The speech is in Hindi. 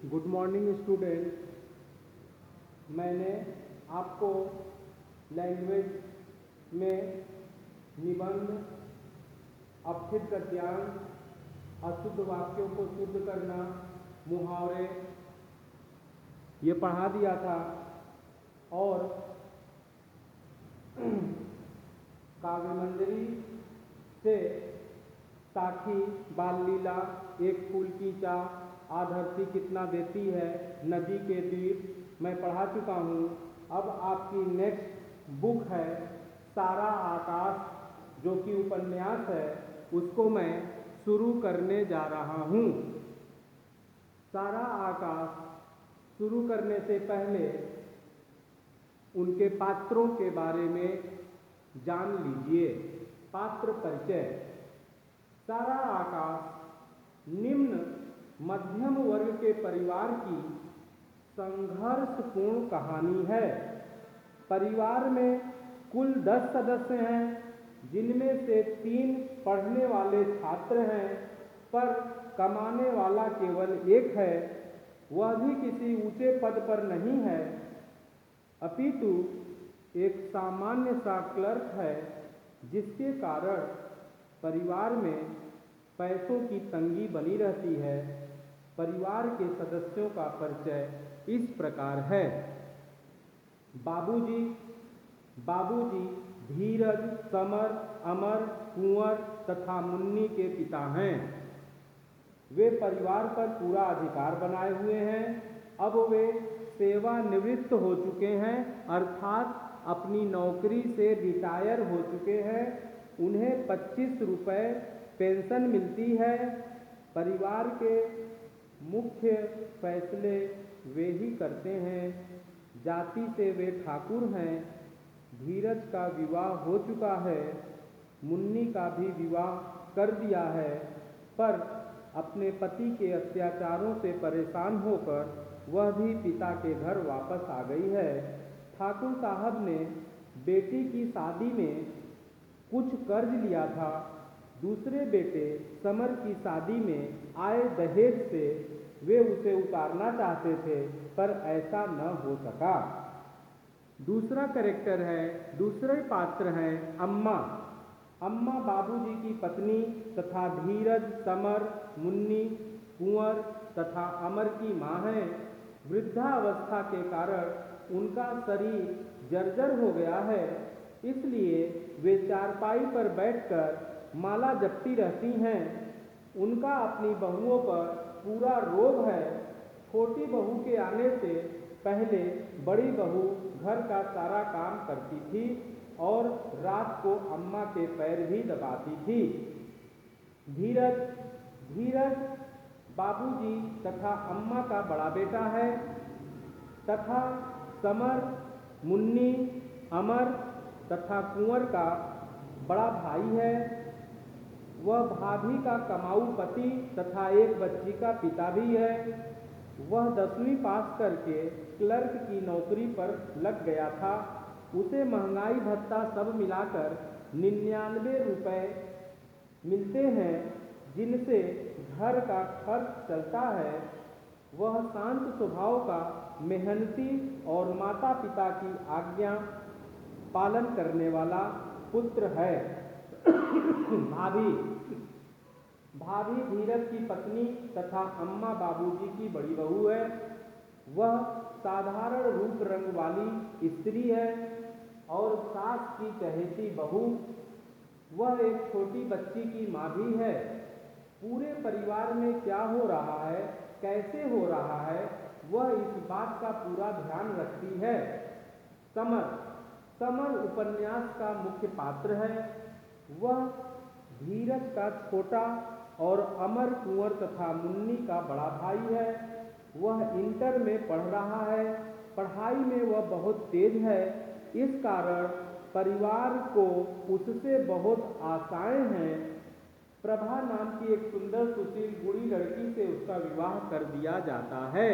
Good morning student. मैंने आपको लैंग्वेज में निबंध, अपठित गद्यांश, अशुद्ध वाक्यों को शुद्ध करना, मुहावरे ये पढ़ा दिया था और काव्यमंजरी से साखी, बाल लीला, एक फूल की चाह, आधरती कितना देती है, नदी के तीर मैं पढ़ा चुका हूँ। अब आपकी नेक्स्ट बुक है सारा आकाश, जो कि उपन्यास है, उसको मैं शुरू करने जा रहा हूँ। सारा आकाश शुरू करने से पहले उनके पात्रों के बारे में जान लीजिए। पात्र परिचय। सारा आकाश निम्न मध्यम वर्ग के परिवार की संघर्षपूर्ण कहानी है। परिवार में कुल 10 सदस्य हैं, जिनमें से 3 पढ़ने वाले छात्र हैं, पर कमाने वाला केवल एक है। वह भी किसी ऊंचे पद पर नहीं है, अपितु एक सामान्य सा क्लर्क है, जिसके कारण परिवार में पैसों की तंगी बनी रहती है। परिवार के सदस्यों का परिचय इस प्रकार है। बाबूजी धीरज, समर, अमर, कुंवर तथा मुन्नी के पिता हैं। वे परिवार पर पूरा अधिकार बनाए हुए हैं। अब वे सेवानिवृत्त हो चुके हैं, अर्थात अपनी नौकरी से रिटायर हो चुके हैं। उन्हें 25 रुपये पेंशन मिलती है। परिवार के मुख्य फैसले वे ही करते हैं। जाति से वे ठाकुर हैं। धीरज का विवाह हो चुका है, मुन्नी का भी विवाह कर दिया है, पर अपने पति के अत्याचारों से परेशान होकर वह भी पिता के घर वापस आ गई है। ठाकुर साहब ने बेटी की शादी में कुछ कर्ज लिया था। दूसरे बेटे समर की शादी में आए दहेज से वे उसे उतारना चाहते थे, पर ऐसा न हो सका। दूसरा पात्र है अम्मा। अम्मा बाबूजी की पत्नी तथा धीरज, समर, मुन्नी, कुंवर तथा अमर की माँ है। वृद्धावस्था के कारण उनका शरीर जर्जर हो गया है, इसलिए वे चारपाई पर बैठकर माला जपती रहती हैं। उनका अपनी बहुओं पर पूरा रोब है। छोटी बहू के आने से पहले बड़ी बहू घर का सारा काम करती थी और रात को अम्मा के पैर भी दबाती थी। धीरज बाबूजी तथा अम्मा का बड़ा बेटा है तथा समर, मुन्नी, अमर तथा कुंवर का बड़ा भाई है। वह भाभी का कमाऊ पति तथा एक बच्ची का पिता भी है। वह 10वीं पास करके क्लर्क की नौकरी पर लग गया था। उसे महंगाई भत्ता सब मिलाकर 99 रुपये मिलते हैं, जिनसे घर का खर्च चलता है। वह शांत स्वभाव का मेहनती और माता पिता की आज्ञा पालन करने वाला पुत्र है। भाभी धीरज की पत्नी तथा अम्मा बाबूजी की बड़ी बहू है। वह साधारण रूप रंग वाली स्त्री है और सास की चहेती बहू। वह एक छोटी बच्ची की माँ भी है। पूरे परिवार में क्या हो रहा है, कैसे हो रहा है, वह इस बात का पूरा ध्यान रखती है। समर उपन्यास का मुख्य पात्र है। वह धीरज का छोटा और अमर, कुंवर तथा मुन्नी का बड़ा भाई है। वह इंटर में पढ़ रहा है। पढ़ाई में वह बहुत तेज है, इस कारण परिवार को उससे बहुत आशाएं हैं। प्रभा नाम की एक सुंदर सुशील बूढ़ी लड़की से उसका विवाह कर दिया जाता है।